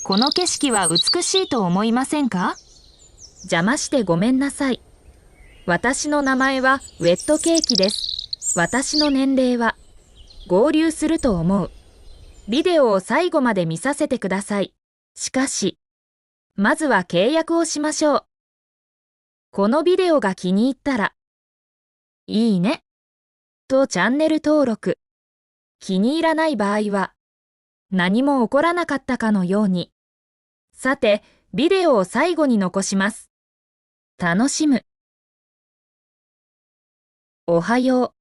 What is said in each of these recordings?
この景色は美しいと思いませんか？邪魔してごめんなさい。私の名前はウェットケーキです。私の年齢は。合流すると思う。ビデオを最後まで見させてください。しかし、まずは契約をしましょう。このビデオが気に入ったら、いいね。とチャンネル登録。気に入らない場合は、何も起こらなかったかのように。さて、ビデオを最後に残します。楽しむ。おはよ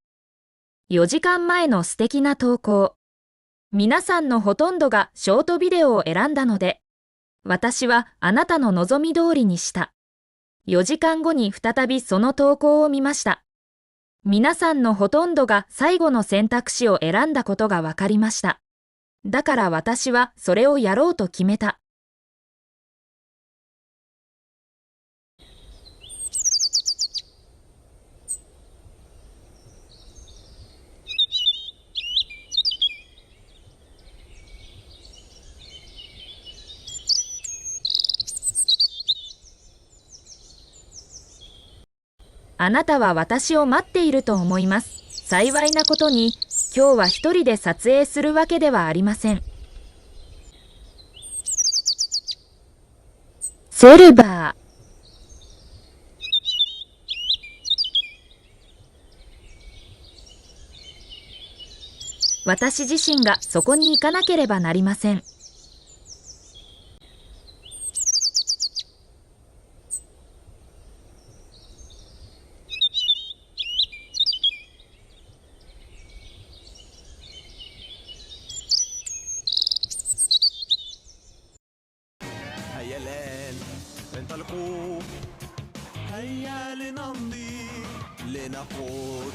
う。4時間前の素敵な投稿。皆さんのほとんどがショートビデオを選んだので、私はあなたの望み通りにした。4時間後に再びその投稿を見ました。皆さんのほとんどが最後の選択肢を選んだことが分かりました。だから私はそれをやろうと決めた。あなたは私を待っていると思います。幸いなことに、今日は一人で撮影するわけではありません。セルバー。私自身がそこに行かなければなりません。هيا الآن انطلقوا هيا لنمضي لنقود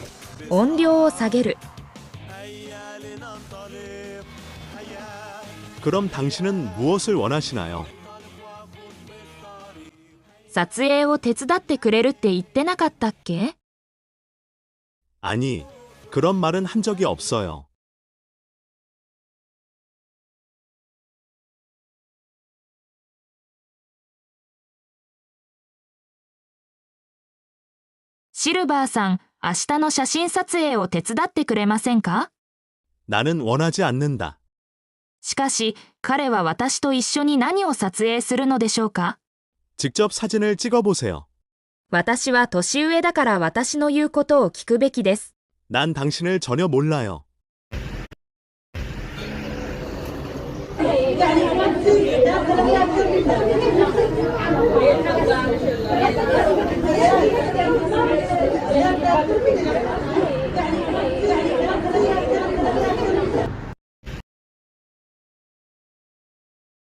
音量を下げる。 هيا لننطلق هيا 그럼 당신은 무엇을 원하시나요? 撮影を手伝ってくれるって言ってなかったっけ？ 아니, 그런 말은 한 적이 없어요. シルバーさん、明日の写真撮影を手伝ってくれませんか？ 나는 원하지 않는다. しかし、彼は私と一緒に何を撮影するのでしょうか？ 직접 사진을 찍어보세요. 私は年上だから私の言うことを聞くべきです。 난 당신을 전혀 몰라요.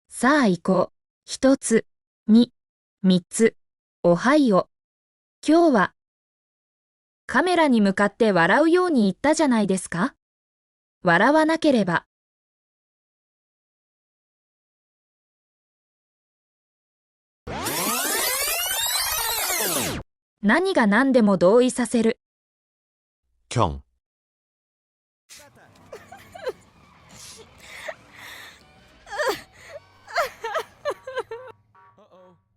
さあ行こう。一つ、二、三つ、おはいよ。今日は、カメラに向かって笑うように言ったじゃないですか。笑わなければ。何が何でも同意させる。 경.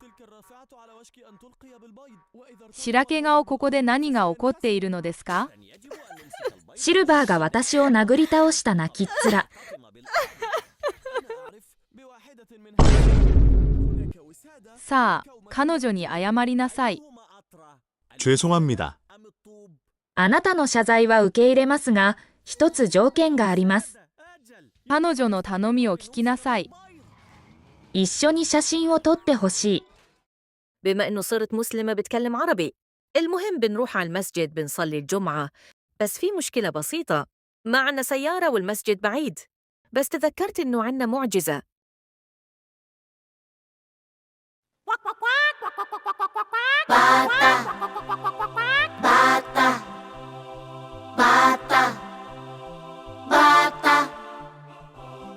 تلك الرافعة على وشك أن تلقي بالبيض وإذا 白毛顔ここで何が起こっているのですか？ يجب أن نمسك البيض シルバーが私を殴り倒した泣きっ面。 أنا أعرف بواحدة من هناك وسادة さあ、彼女に謝りなさい。 죄송합니다. أم الطوب あなたの謝罪は受け入れますが、一つ条件があります。 أجل 彼女の頼みを聞きなさい。 一緒に写真を撮ってほしい。 بما إنه صرت مسلمة بتكلم عربي. المهم بنروح على المسجد بنصلي الجمعة. بس في مشكلة بسيطة، ما عنا سيارة والمسجد بعيد. بس تذكرت إنه عنا معجزة.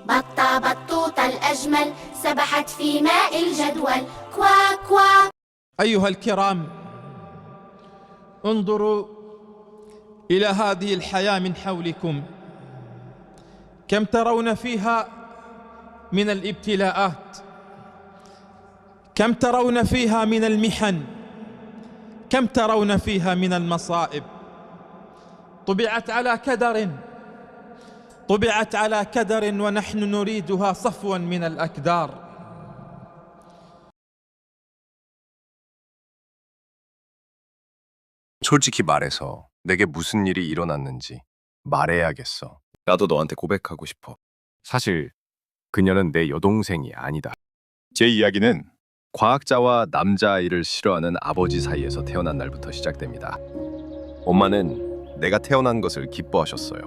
بطة بطوطة الأجمل سبحت في ماء الجدول كوا كوا. أيها الكرام، انظروا إلى هذه الحياة من حولكم، كم ترون فيها من الابتلاءات. كم ترون فيها من المحن، كم ترون فيها من المصائب. طبعت على كدر، طبعت على كدر، ونحن نريدها صفوا من الأكدار. 솔직히 말해서 내게 무슨 일이 일어났는지 말해야겠어. 나도 너한테 고백하고 싶어. 사실 그녀는 내 여동생이 아니다. 제 이야기는 과학자와 남자아이를 싫어하는 아버지 사이에서 태어난 날부터 시작됩니다. 엄마는 내가 태어난 것을 기뻐하셨어요.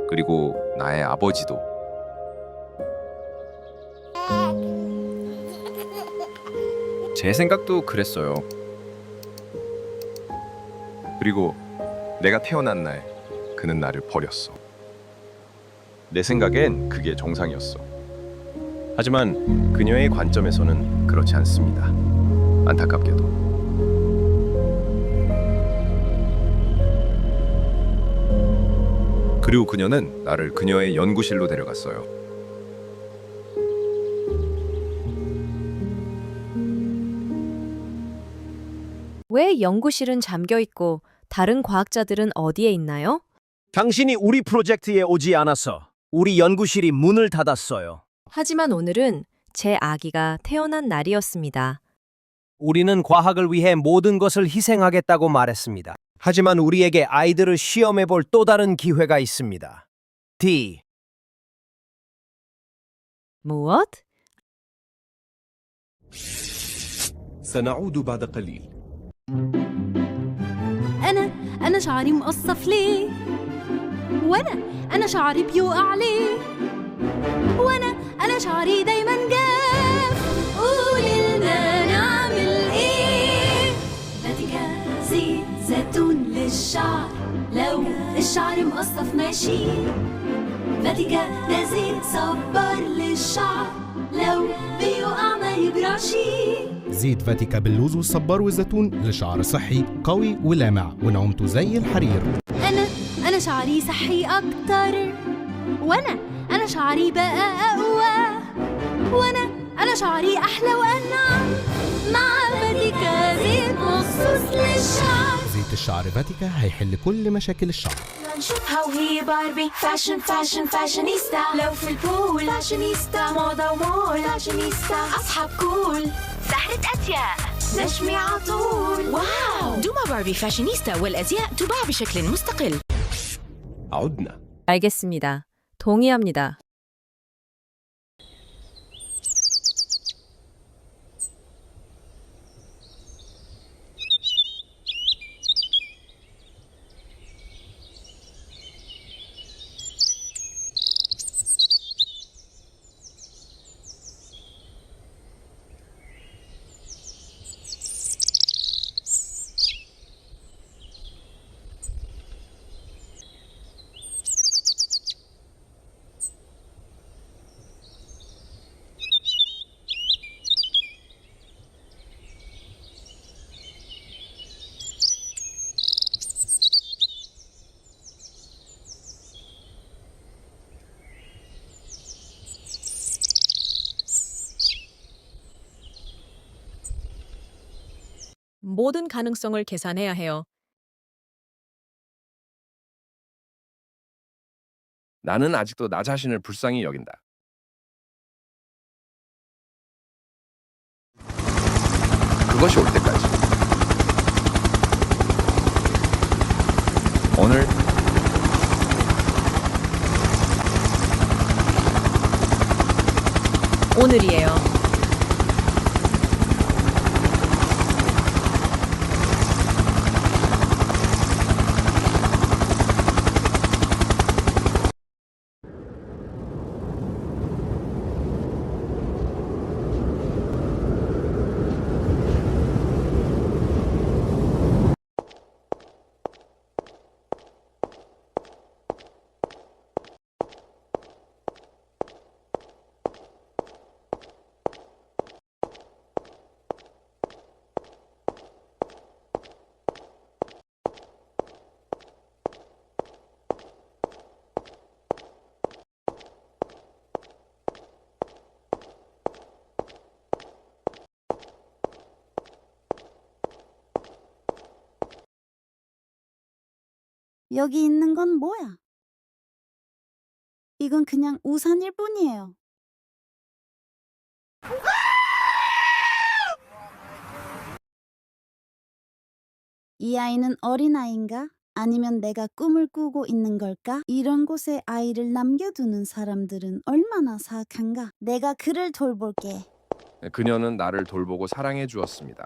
그리고 나의 아버지도. 제 생각도 그랬어요. 그리고 내가 태어난 날 그는 나를 버렸어. 내 생각엔 그게 정상이었어. 하지만 그녀의 관점에서는 그렇지 않습니다. 안타깝게도. 그리고 그녀는 나를 그녀의 연구실로 데려갔어요. 왜 연구실은 잠겨 있고 다른 과학자들은 어디에 있나요? 당신이 우리 프로젝트에 오지 않아서 우리 연구실이 문을 닫았어요. 하지만 오늘은 제 아기가 태어난 날이었습니다. 우리는 과학을 위해 모든 것을 희생하겠다고 말했습니다. 하지만 우리에게 아이들을 시험해 볼 또 다른 기회가 있습니다. D. 무엇? سنعود بعد قليل. أنا شعري مقصف ليه؟ وأنا شعري بيوقع ليه؟ أنا شعري دايما جاف. قولي لنا نعمل إيه؟ فاتيكا زيت زيتون للشعر لو الشعر مقصف ماشي. فاتيكا ده زيت صبار للشعر لو بيوقع ما يجراشي. زيت فاتيكا باللوز والصبار والزيتون لشعر صحي قوي ولامع ونعومته زي الحرير. أنا شعري صحي أكتر. أنا شعري بقى أقوى. أنا شعري أحلى وأنعم مع فاتيكا زيت مخصوص للشعر. زيت الشعر فاتيكا هيحل كل مشاكل الشعر. نشوفها وهي باربي فاشن فاشونيستا. لو في البول فاشونيستا. موضة ومول فاشونيستا. أصحاب كول سحرة أزياء نشمي عطول. واو، دوما باربي فاشونيستا والأزياء تباع بشكل مستقل. عدنا. 알겠습니다. 동의합니다. 모든 가능성을 계산해야 해요. 나는 아직도 나 자신을 불쌍히 여긴다. 그것이 올 때까지. 오늘 오늘이에요. 여기 있는 건 뭐야? 이건 그냥 우산일 뿐이에요. 이 아이는 어린아이인가? 아니면 내가 꿈을 꾸고 있는 걸까? 이런 곳에 아이를 남겨두는 사람들은 얼마나 사악한가? 내가 그를 돌볼게. 그녀는 나를 돌보고 사랑해 주었습니다.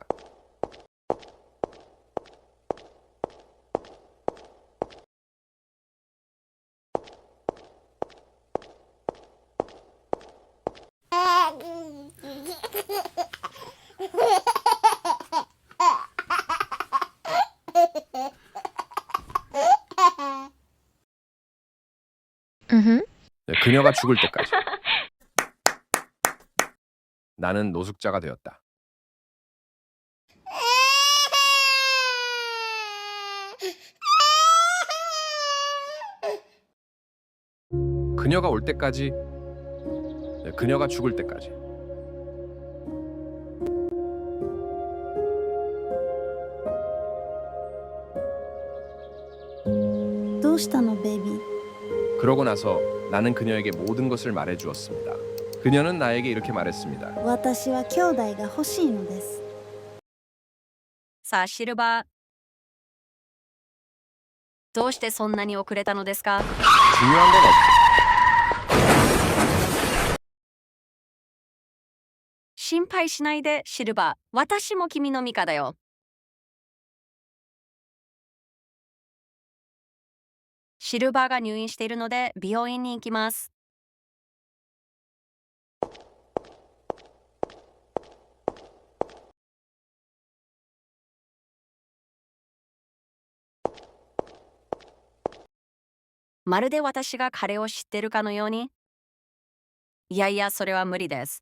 그녀가 죽을 때까지. 나는 노숙자가 되었다. 그녀가 올 때까지, 그녀가 죽을 때까지. どうしたの、ベイビー? 그러고 나서 나는 그녀에게 모든 것을 말해 주었습니다. 그녀는 나에게 이렇게 말했습니다. 私は兄弟が欲しいのです。さあ、シルバー。どうしてそんなに遅れたのですか? 중요한 건 없. 心配しないで、シルバー。私も君の味方よ。シルバーが入院しているので病院に行きます。まるで私が彼を知ってるかのように。いやいや、それは無理です。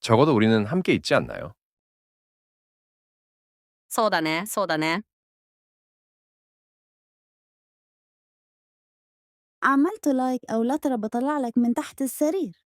적어도 우리는 함께 있지 않나요? そうだね、そうだね。 عملت لايك أو لترة بطلع لك من تحت السرير.